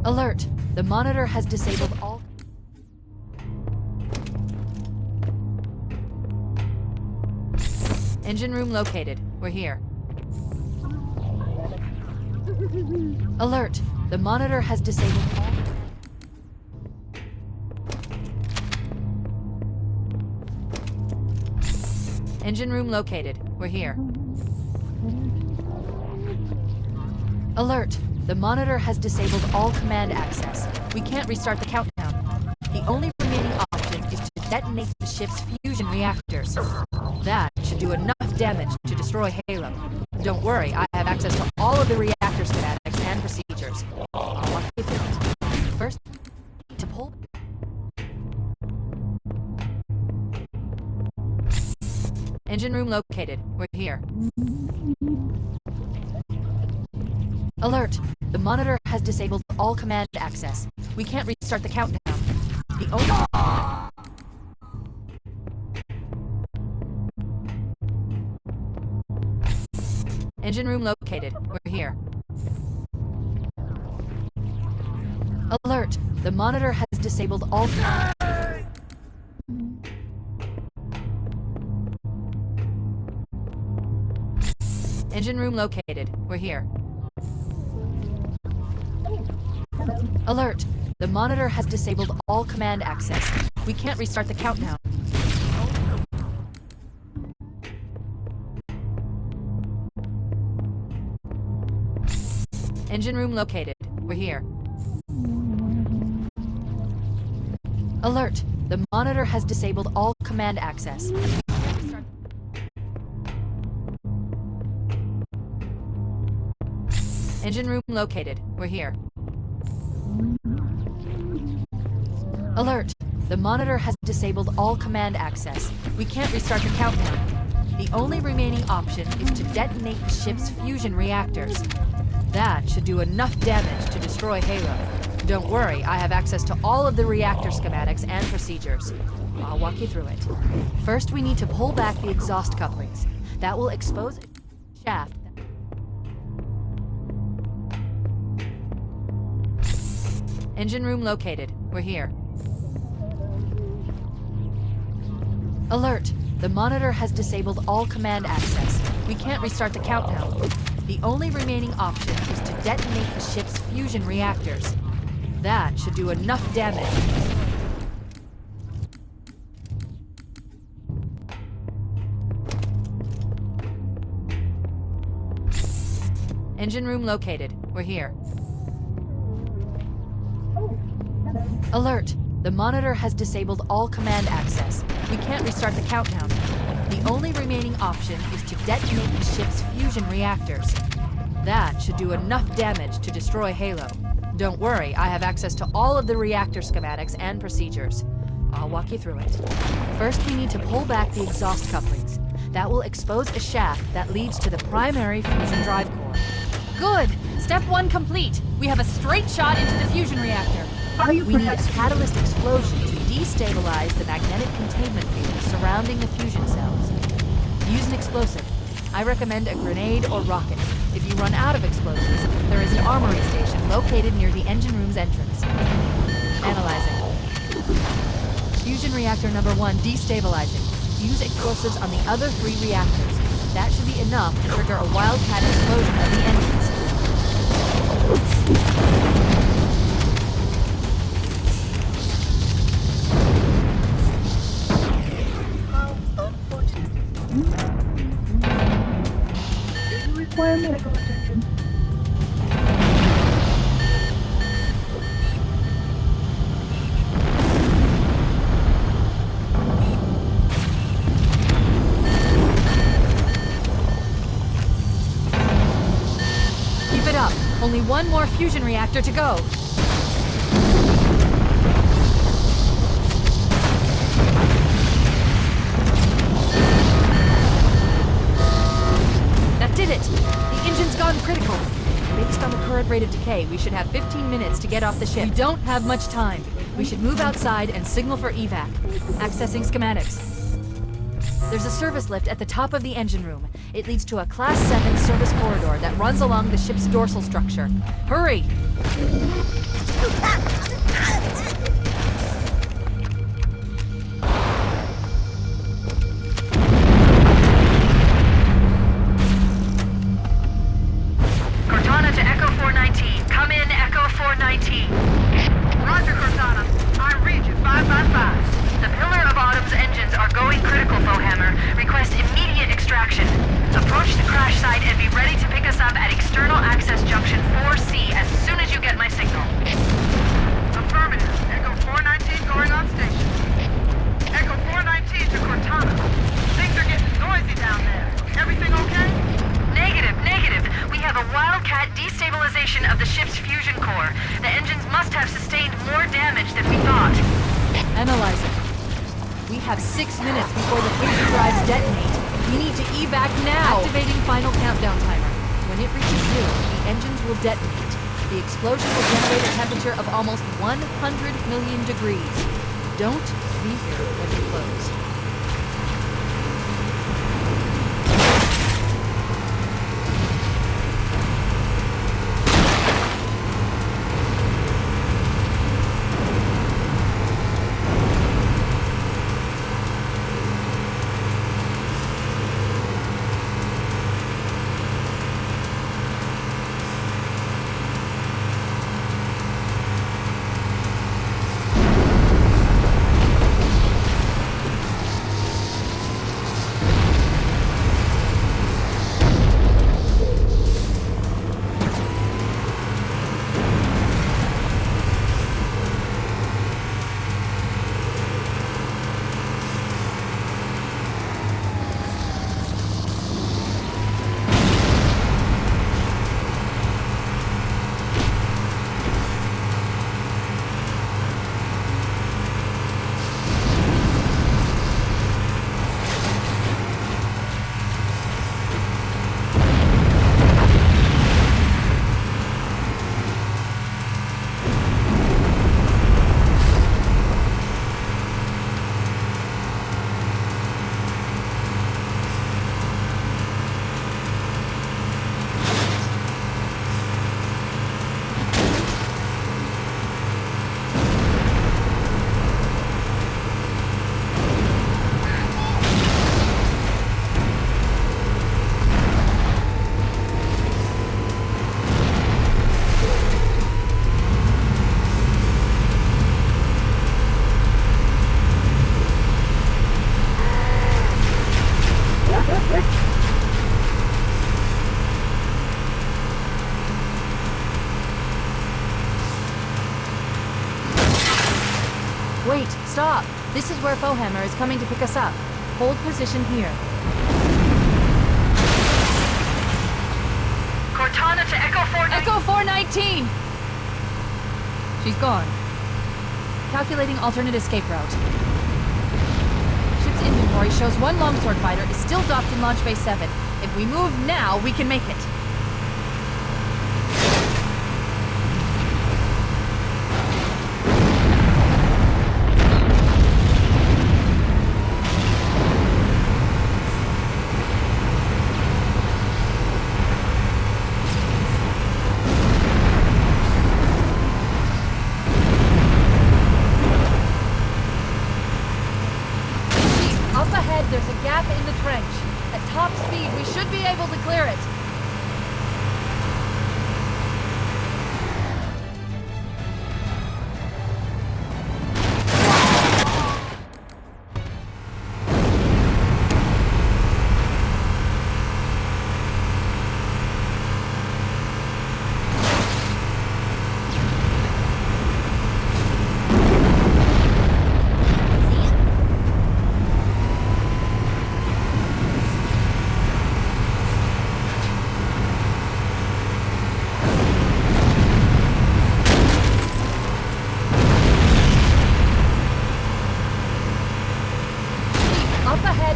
Speaker 3: Alert! The monitor has disabled all... Engine room located. We're here. Alert! The monitor has disabled all... Engine room located. We're here. Alert! The monitor has disabled all command access. We can't restart the countdown. The only remaining option is to detonate the ship's fusion reactors. That should do enough damage to destroy Halo. Don't worry, I have access to all of the reactor schematics and procedures. I'll walk you through it. First, to pull... Engine room located. We're here. Alert! The monitor has disabled all command access. We can't restart the countdown. The only... Engine room located. We're here. Alert! The monitor has disabled all... Engine room located. We're here. Alert! The monitor has disabled all command access. We can't restart the countdown. Engine room located. We're here. Alert! The monitor has disabled all command access. Engine room located. We're here. Alert! The monitor has disabled all command access. We can't restart the countdown. The only remaining option is to detonate the ship's fusion reactors. That should do enough damage to destroy Halo. Don't worry, I have access to all of the reactor schematics and procedures. I'll walk you through it. First, we need to pull back the exhaust couplings. That will expose a shaft. Engine room located. We're here. Alert! The monitor has disabled all command access. We can't restart the countdown. The only remaining option is to detonate the ship's fusion reactors. That should do enough damage. Engine room located. We're here. Alert! The monitor has disabled all command access. We can't restart the countdown. The only remaining option is to detonate the ship's fusion reactors. That should do enough damage to destroy Halo. Don't worry, I have access to all of the reactor schematics and procedures. I'll walk you through it. First, we need to pull back the exhaust couplings. That will expose a shaft that leads to the primary fusion drive core.
Speaker 8: Good! Step 1 complete. We have a straight shot into the fusion reactor.
Speaker 3: We need a catalyst explosion to destabilize the magnetic containment field surrounding the fusion cells. Use an explosive. I recommend a grenade or rocket. If you run out of explosives, there is an armory station located near the engine room's entrance. Analyzing. Fusion reactor number 1 destabilizing. Use explosives on the other 3 reactors. That should be enough to trigger a wildcat explosion of the engines.
Speaker 10: Require medical attention.
Speaker 8: Keep it up. Only one more fusion reactor to go. Did it! The engine's gone critical. Based on the current rate of decay, we should have 15 minutes to get off the ship. We don't have much time. We should move outside and signal for evac. Accessing schematics. There's a service lift at the top of the engine room. It leads to a Class 7 service corridor that runs along the ship's dorsal structure. Hurry!
Speaker 9: Roger, Cortana. I read you. 555. The Pillar of Autumn's engines are going critical, Fohammer. Request immediate extraction. Approach the crash site and be ready to pick us up at External Access Junction 4C as soon as you get my signal. Affirmative. Echo 419 going on station. Echo 419 to Cortana. Things are getting noisy down there. Everything okay? Negative. We have a wildcat destabilization of the ship's fusion core. The engines must have sustained more damage than we thought.
Speaker 3: Analyzing. We have 6 minutes before the fusion drives detonate. We need to evac now! Activating final countdown timer. When it reaches 0, the engines will detonate. The explosion will generate a temperature of almost 100 million degrees. Don't leave here when we close. stop. This is where Fohammer is coming to pick us up. Hold position here.
Speaker 9: Cortana to Echo 419.
Speaker 3: Echo 419! She's gone. Calculating alternate escape route. Ship's inventory shows one longsword fighter is still docked in Launch Bay 7. If we move now, we can make it. There's a gap in the trench. At top speed, we should be able to clear it.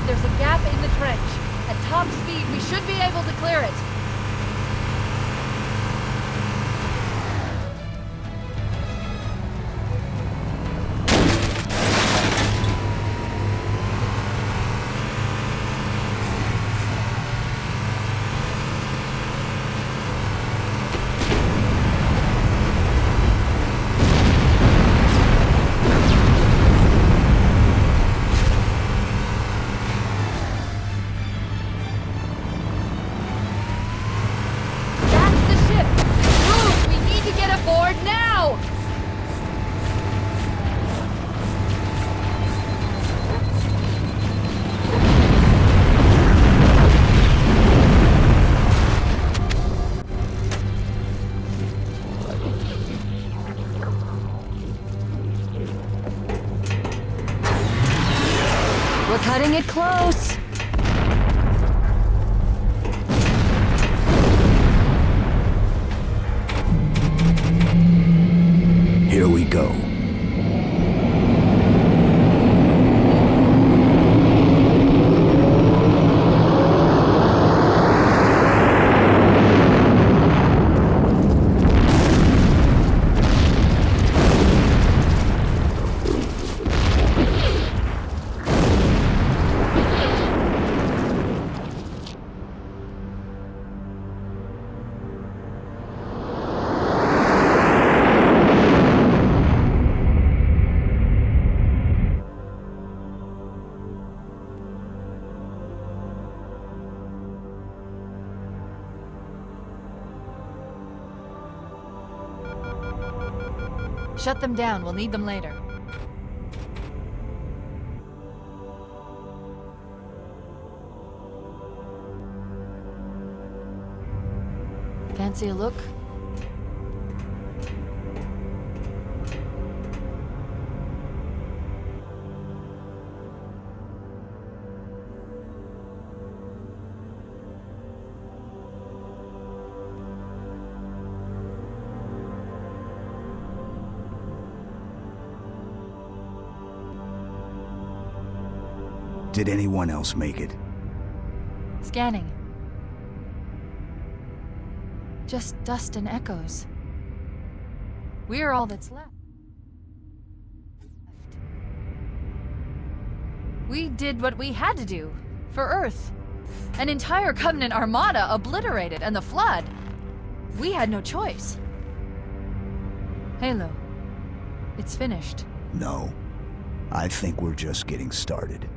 Speaker 3: There's a gap in the trench. At top speed, we should be able to clear it. We're cutting it close.
Speaker 11: Here we go.
Speaker 3: Shut them down. We'll need them later. Fancy a look?
Speaker 11: Did anyone else make it?
Speaker 3: Scanning. Just dust and echoes. We're all that's left. We did what we had to do. For Earth. An entire Covenant armada obliterated, and the Flood. We had no choice. Halo. It's finished.
Speaker 11: No. I think we're just getting started.